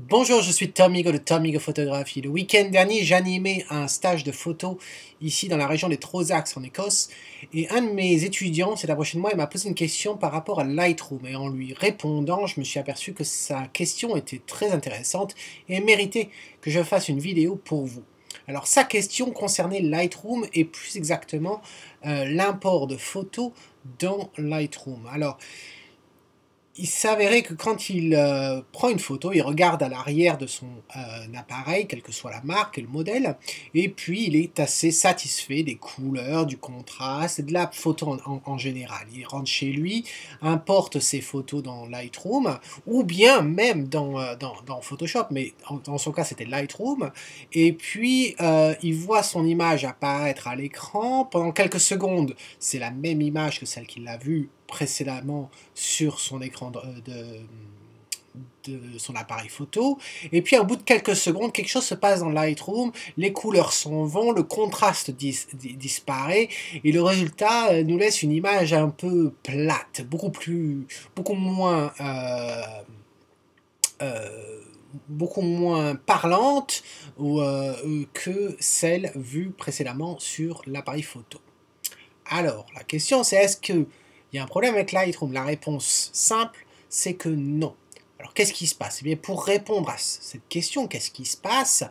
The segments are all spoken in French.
Bonjour, je suis Tom Higo de Tom Higo Photographie. Le week-end dernier, j'animais un stage de photo ici dans la région des Trossachs en Écosse. Et un de mes étudiants s'est approché de moi et m'a posé une question par rapport à Lightroom. Et en lui répondant, je me suis aperçu que sa question était très intéressante et méritait que je fasse une vidéo pour vous. Alors sa question concernait Lightroom et plus exactement l'import de photos dans Lightroom. Alors, il s'avérait que quand il prend une photo, il regarde à l'arrière de son appareil, quelle que soit la marque et le modèle, et puis il est assez satisfait des couleurs, du contraste, et de la photo en général. Il rentre chez lui, importe ses photos dans Lightroom, ou bien même dans Photoshop, mais dans son cas c'était Lightroom, et puis il voit son image apparaître à l'écran. Pendant quelques secondes, c'est la même image que celle qu'il a vue précédemment sur son écran de son appareil photo, et puis au bout de quelques secondes, quelque chose se passe dans Lightroom, les couleurs s'en vont, le contraste disparaît, et le résultat nous laisse une image un peu plate, beaucoup moins beaucoup moins parlante que celle vue précédemment sur l'appareil photo. Alors, la question c'est est-ce qu'il y a un problème avec Lightroom? La réponse simple, c'est que non. Alors, qu'est-ce qui se passe? Eh bien, pour répondre à cette question, qu'est-ce qui se passe?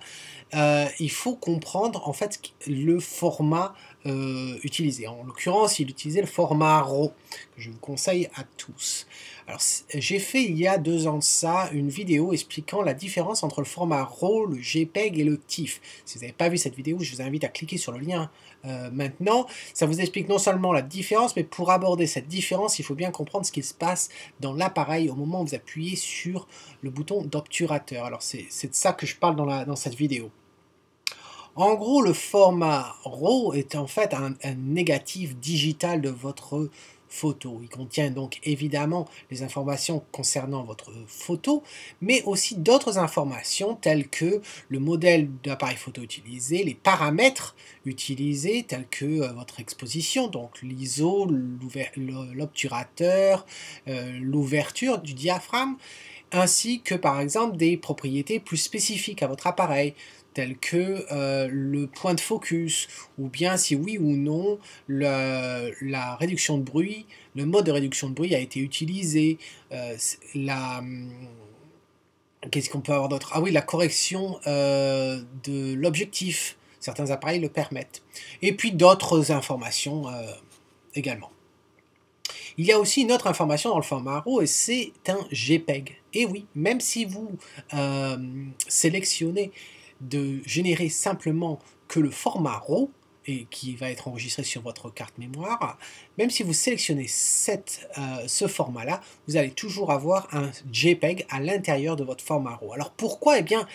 Il faut comprendre en fait le format utilisé. En l'occurrence, il utilisait le format RAW, que je vous conseille à tous. Alors, j'ai fait il y a 2 ans de ça une vidéo expliquant la différence entre le format RAW, le JPEG et le TIFF. Si vous n'avez pas vu cette vidéo, je vous invite à cliquer sur le lien maintenant. Ça vous explique non seulement la différence, mais pour aborder cette différence, il faut bien comprendre ce qui se passe dans l'appareil au moment où vous appuyez sur le bouton d'obturateur. Alors, c'est de ça que je parle dans cette vidéo. En gros, le format RAW est en fait un négatif digital de votre photo. Il contient donc évidemment les informations concernant votre photo, mais aussi d'autres informations telles que le modèle d'appareil photo utilisé, les paramètres utilisés tels que votre exposition, donc l'ISO, l'obturateur, l'ouverture du diaphragme, ainsi que par exemple des propriétés plus spécifiques à votre appareil, telles que le point de focus, ou bien si oui ou non la réduction de bruit, le mode de réduction de bruit a été utilisé, qu'est-ce qu'on peut avoir d'autre? Ah oui, la correction de l'objectif, certains appareils le permettent, et puis d'autres informations également. Il y a aussi une autre information dans le format RAW et c'est un JPEG. Et oui, même si vous sélectionnez de générer simplement que le format RAW, et qui va être enregistré sur votre carte mémoire, même si vous sélectionnez ce format-là, vous allez toujours avoir un JPEG à l'intérieur de votre format RAW. Alors pourquoi? Eh bien,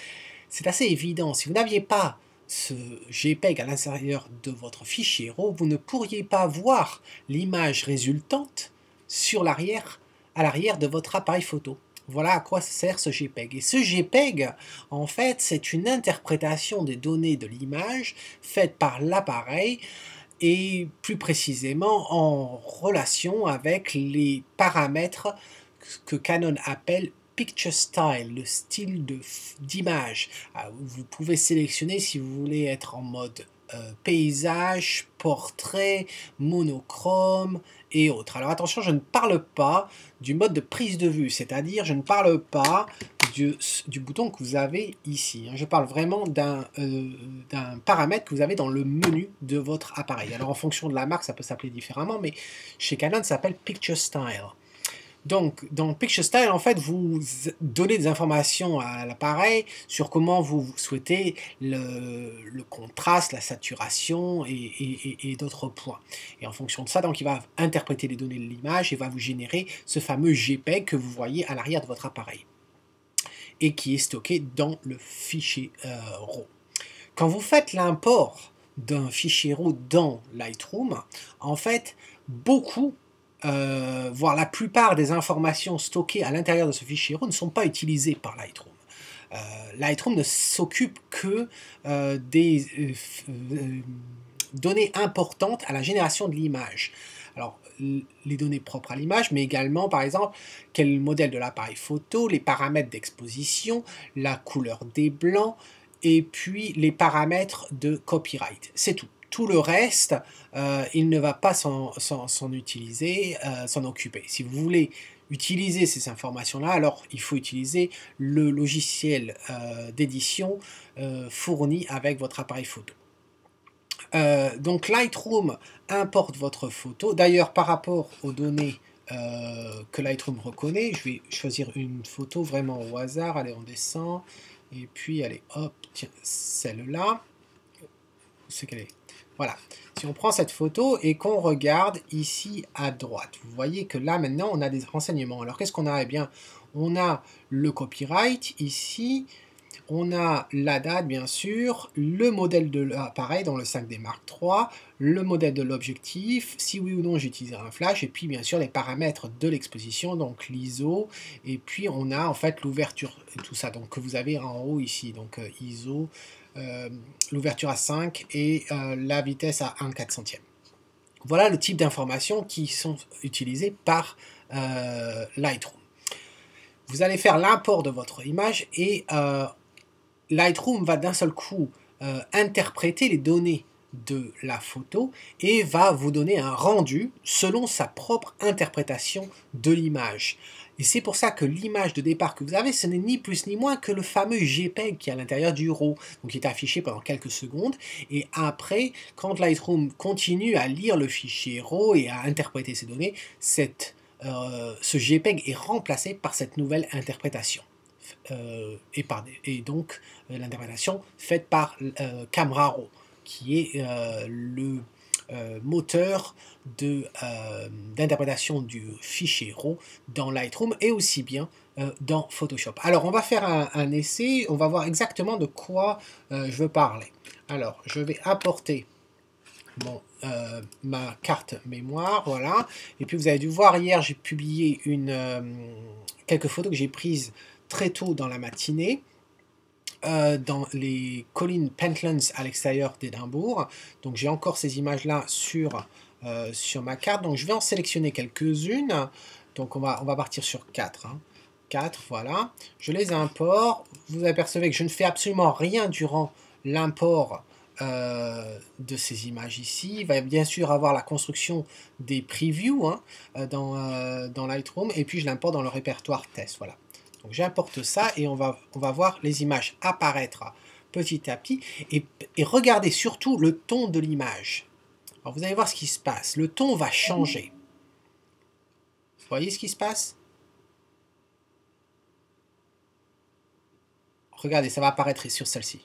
c'est assez évident. Si vous n'aviez pas ce JPEG à l'intérieur de votre fichier RAW, vous ne pourriez pas voir l'image résultante sur à l'arrière de votre appareil photo. Voilà à quoi sert ce JPEG. Et ce JPEG, en fait, c'est une interprétation des données de l'image faite par l'appareil et plus précisément en relation avec les paramètres que Canon appelle Picture Style, le style d'image. Vous pouvez sélectionner si vous voulez être en mode paysage, portrait, monochrome et autres. Alors attention, je ne parle pas du mode de prise de vue, c'est-à-dire je ne parle pas du bouton que vous avez ici. Je parle vraiment d'un paramètre que vous avez dans le menu de votre appareil. Alors en fonction de la marque, ça peut s'appeler différemment, mais chez Canon, ça s'appelle Picture Style. Donc, dans Picture Style, en fait, vous donnez des informations à l'appareil sur comment vous souhaitez le contraste, la saturation et d'autres points. Et en fonction de ça, donc, il va interpréter les données de l'image et va vous générer ce fameux JPEG que vous voyez à l'arrière de votre appareil et qui est stocké dans le fichier RAW. Quand vous faites l'import d'un fichier RAW dans Lightroom, en fait, voire la plupart des informations stockées à l'intérieur de ce fichier RAW ne sont pas utilisées par Lightroom. Lightroom ne s'occupe que des données importantes à la génération de l'image. Alors, les données propres à l'image, mais également, par exemple, quel est le modèle de l'appareil photo, les paramètres d'exposition, la couleur des blancs, et puis les paramètres de copyright. C'est tout. Tout le reste, il ne va pas s'en utiliser, s'en occuper. Si vous voulez utiliser ces informations-là, alors il faut utiliser le logiciel d'édition fourni avec votre appareil photo. Donc Lightroom importe votre photo. D'ailleurs, par rapport aux données que Lightroom reconnaît, je vais choisir une photo vraiment au hasard. Allez, on descend. Et puis, allez, hop, tiens, celle-là. C'est qu'elle est. Voilà. Si on prend cette photo et qu'on regarde ici à droite, vous voyez que là, maintenant, on a des renseignements. Alors, qu'est-ce qu'on a? Eh bien, on a le copyright ici. On a la date, bien sûr, le modèle de l'appareil dans le 5D Mark III, le modèle de l'objectif, si oui ou non j'utiliserai un flash, et puis bien sûr les paramètres de l'exposition, donc l'ISO, et puis on a en fait l'ouverture, tout ça, donc que vous avez en haut ici, donc ISO, l'ouverture à 5 et la vitesse à 1/400. Voilà le type d'informations qui sont utilisées par Lightroom. Vous allez faire l'import de votre image et Lightroom va d'un seul coup interpréter les données de la photo et va vous donner un rendu selon sa propre interprétation de l'image. Et c'est pour ça que l'image de départ que vous avez, ce n'est ni plus ni moins que le fameux JPEG qui est à l'intérieur du RAW, donc qui est affiché pendant quelques secondes. Et après, quand Lightroom continue à lire le fichier RAW et à interpréter ces données, ce JPEG est remplacé par cette nouvelle interprétation. Et donc l'interprétation faite par Camera Raw, qui est le moteur d'interprétation du fichier RAW dans Lightroom et aussi bien dans Photoshop. Alors on va faire un essai, on va voir exactement de quoi je veux parler. Alors je vais apporter ma carte mémoire, voilà. Et puis vous avez dû voir hier, j'ai publié quelques photos que j'ai prises très tôt dans la matinée, dans les collines Pentlands à l'extérieur d'Édimbourg. Donc j'ai encore ces images-là sur ma carte. Donc je vais en sélectionner quelques-unes. Donc on va partir sur 4. 4, voilà. Je les importe. Vous apercevez que je ne fais absolument rien durant l'import de ces images ici. Il va bien sûr avoir la construction des previews dans Lightroom. Et puis je l'importe dans le répertoire test. Voilà. Donc j'importe ça et on va voir les images apparaître petit à petit et regardez surtout le ton de l'image. Alors vous allez voir ce qui se passe. Le ton va changer. Vous voyez ce qui se passe? Regardez, ça va apparaître sur celle-ci.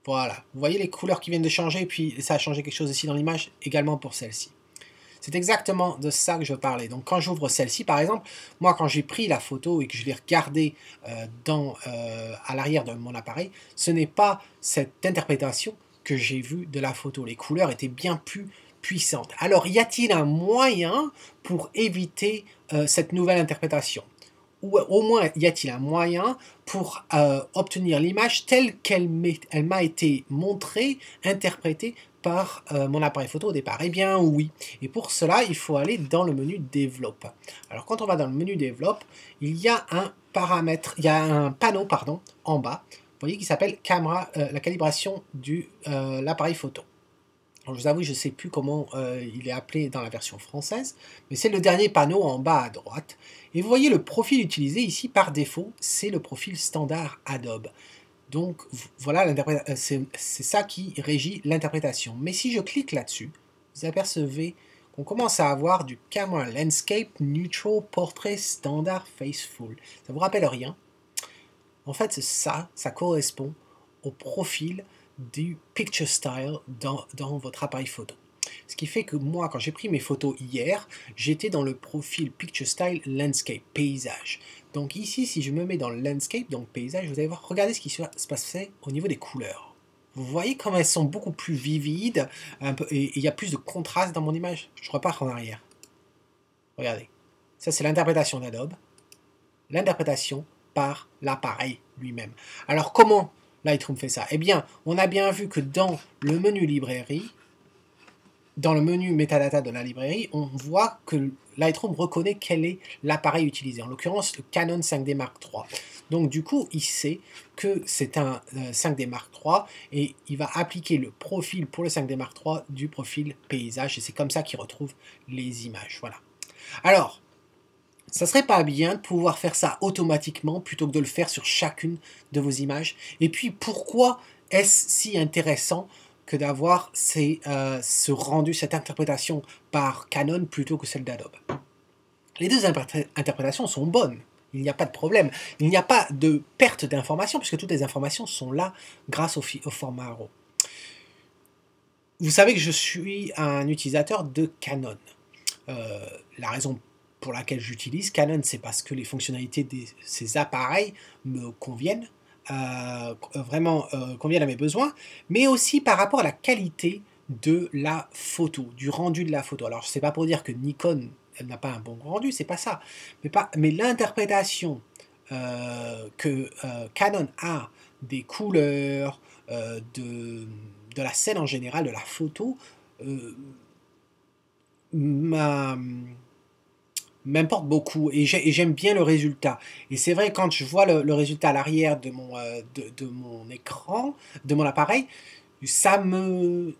Voilà. Vous voyez les couleurs qui viennent de changer et puis ça a changé quelque chose ici dans l'image également pour celle-ci. C'est exactement de ça que je parlais. Donc quand j'ouvre celle-ci, par exemple, moi quand j'ai pris la photo et que je l'ai regardée à l'arrière de mon appareil, ce n'est pas cette interprétation que j'ai vue de la photo. Les couleurs étaient bien plus puissantes. Alors y a-t-il un moyen pour éviter cette nouvelle interprétation? Ou au moins y a-t-il un moyen pour obtenir l'image telle qu'elle m'a été montrée, interprétée par mon appareil photo au départ? Eh bien oui. Et pour cela, il faut aller dans le menu Develop. Alors quand on va dans le menu Develop, il y a un panneau en bas, vous voyez, qui s'appelle la calibration de l'appareil photo. Alors, je vous avoue, je ne sais plus comment il est appelé dans la version française, mais c'est le dernier panneau en bas à droite. Et vous voyez le profil utilisé ici par défaut, c'est le profil standard Adobe. Donc voilà, c'est ça qui régit l'interprétation. Mais si je clique là-dessus, vous apercevez qu'on commence à avoir du Camera Landscape Neutral Portrait Standard Faithful. Ça vous rappelle rien? En fait, ça correspond au profil du Picture Style dans votre appareil photo. Ce qui fait que moi, quand j'ai pris mes photos hier, j'étais dans le profil Picture Style Landscape, paysage. Donc ici, si je me mets dans le Landscape, donc paysage, vous allez voir, regardez ce qui se passait au niveau des couleurs. Vous voyez comme elles sont beaucoup plus vivides, et il y a plus de contraste dans mon image. Je repars en arrière. Regardez. Ça, c'est l'interprétation d'Adobe. L'interprétation par l'appareil lui-même. Alors, comment Lightroom fait ça? Eh bien, on a bien vu que dans le menu librairie, dans le menu metadata de la librairie, on voit que Lightroom reconnaît quel est l'appareil utilisé, en l'occurrence le Canon 5D Mark III. Donc du coup, il sait que c'est un 5D Mark III et il va appliquer le profil pour le 5D Mark III du profil paysage et c'est comme ça qu'il retrouve les images. Voilà. Alors, ça serait pas bien de pouvoir faire ça automatiquement plutôt que de le faire sur chacune de vos images. Et puis pourquoi est-ce si intéressant que d'avoir ce rendu, cette interprétation par Canon plutôt que celle d'Adobe? Les deux interprétations sont bonnes, il n'y a pas de problème. Il n'y a pas de perte d'informations puisque toutes les informations sont là grâce au format RAW. Vous savez que je suis un utilisateur de Canon. La raison pour laquelle j'utilise Canon, c'est parce que les fonctionnalités de ces appareils me conviennent, vraiment conviennent à mes besoins, mais aussi par rapport à la qualité de la photo, du rendu de la photo. Alors, c'est pas pour dire que Nikon n'a pas un bon rendu, c'est pas ça, mais l'interprétation que Canon a des couleurs, de la scène en général, de la photo, m'importe beaucoup et j'aime bien le résultat. Et c'est vrai, quand je vois le résultat à l'arrière de mon écran, de mon appareil, j'aime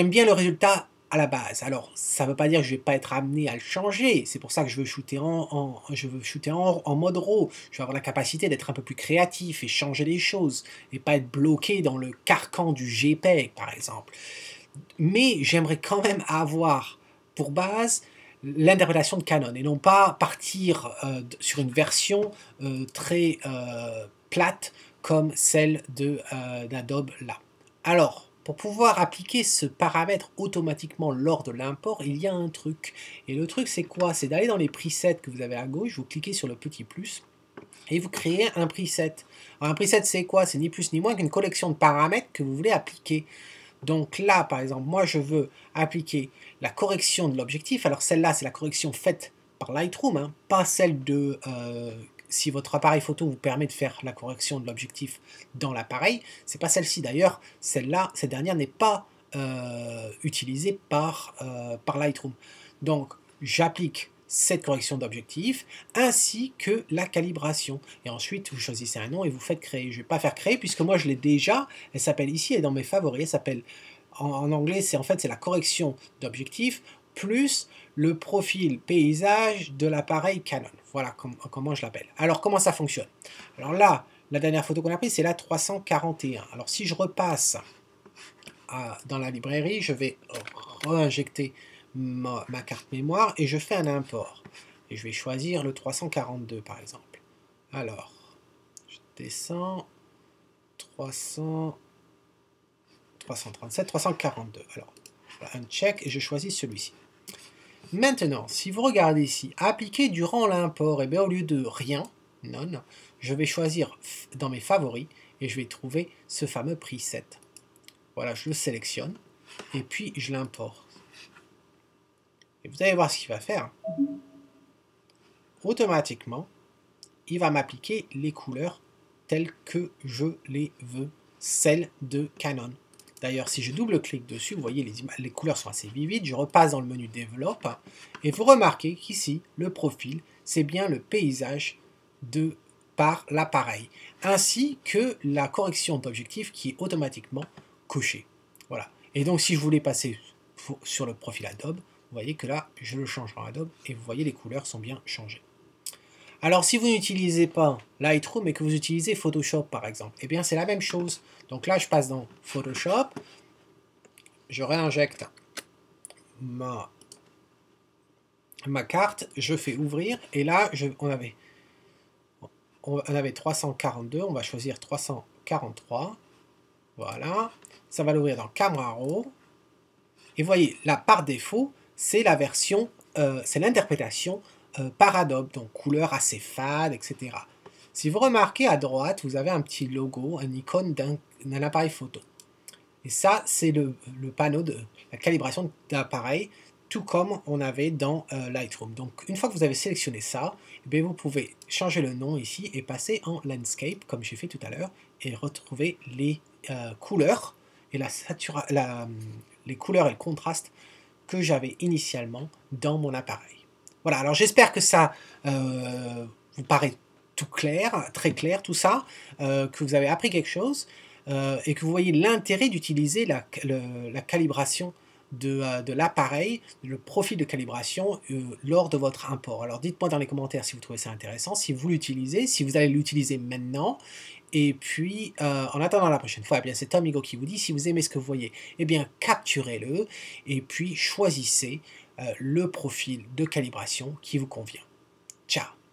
bien le résultat à la base. Alors, ça ne veut pas dire que je ne vais pas être amené à le changer. C'est pour ça que je veux shooter en mode RAW. Je veux avoir la capacité d'être un peu plus créatif et changer les choses et pas être bloqué dans le carcan du JPEG, par exemple. Mais j'aimerais quand même avoir pour base l'interprétation de Canon et non pas partir sur une version très plate comme celle d'Adobe là. Alors, pour pouvoir appliquer ce paramètre automatiquement lors de l'import, il y a un truc. Et le truc, c'est quoi? C'est d'aller dans les presets que vous avez à gauche, vous cliquez sur le petit plus et vous créez un preset. Alors, un preset, c'est quoi? C'est ni plus ni moins qu'une collection de paramètres que vous voulez appliquer. Donc là, par exemple, moi je veux appliquer la correction de l'objectif. Alors celle-là, c'est la correction faite par Lightroom, hein, pas celle de... si votre appareil photo vous permet de faire la correction de l'objectif dans l'appareil, c'est pas celle-ci d'ailleurs. Celle-là, cette dernière n'est pas utilisée par Lightroom. Donc j'applique cette correction d'objectif ainsi que la calibration. Et ensuite, vous choisissez un nom et vous faites créer. Je ne vais pas faire créer puisque moi je l'ai déjà. Elle s'appelle ici, elle est dans mes favoris. Elle s'appelle en anglais, c'est la correction d'objectif plus le profil paysage de l'appareil Canon. Voilà comment je l'appelle. Alors comment ça fonctionne? Alors là, la dernière photo qu'on a prise, c'est la 341. Alors si je repasse dans la librairie, je vais réinjecter ma carte mémoire et je fais un import. Et je vais choisir le 342 par exemple. Alors, je descends 337, 342. Alors, un check et je choisis celui-ci. Maintenant, si vous regardez ici, appliquer durant l'import, et bien au lieu de rien, none, je vais choisir dans mes favoris et je vais trouver ce fameux preset. Voilà, je le sélectionne et puis je l'importe. Et vous allez voir ce qu'il va faire. Automatiquement, il va m'appliquer les couleurs telles que je les veux, celles de Canon. D'ailleurs, si je double-clique dessus, vous voyez, les couleurs sont assez vivides. Je repasse dans le menu Développe et vous remarquez qu'ici, le profil, c'est bien le paysage par l'appareil, ainsi que la correction d'objectif qui est automatiquement cochée. Voilà. Et donc, si je voulais passer sur le profil Adobe, vous voyez que là, je le change en Adobe et vous voyez les couleurs sont bien changées. Alors, si vous n'utilisez pas Lightroom et que vous utilisez Photoshop, par exemple, eh bien, c'est la même chose. Donc là, je passe dans Photoshop, je réinjecte ma carte, je fais ouvrir, et là, on avait 342, on va choisir 343. Voilà. Ça va l'ouvrir dans Camera Raw. Et vous voyez, là, par défaut, c'est la version, c'est l'interprétation par Adobe, donc couleur assez fade, etc. Si vous remarquez à droite, vous avez un petit logo, un icône d'un appareil photo. Et ça, c'est le panneau de la calibration d'appareil, tout comme on avait dans Lightroom. Donc, une fois que vous avez sélectionné ça, eh bien, vous pouvez changer le nom ici et passer en Landscape, comme j'ai fait tout à l'heure, et retrouver les couleurs et les couleurs et le contraste que j'avais initialement dans mon appareil. Voilà, alors j'espère que ça vous paraît tout clair, très clair tout ça, que vous avez appris quelque chose et que vous voyez l'intérêt d'utiliser la calibration de l'appareil, le profil de calibration lors de votre import. Alors dites-moi dans les commentaires si vous trouvez ça intéressant, si vous l'utilisez, si vous allez l'utiliser maintenant. Et puis, en attendant la prochaine fois, eh bien c'est Tom Higo qui vous dit, si vous aimez ce que vous voyez, eh bien capturez-le et puis choisissez le profil de calibration qui vous convient. Ciao!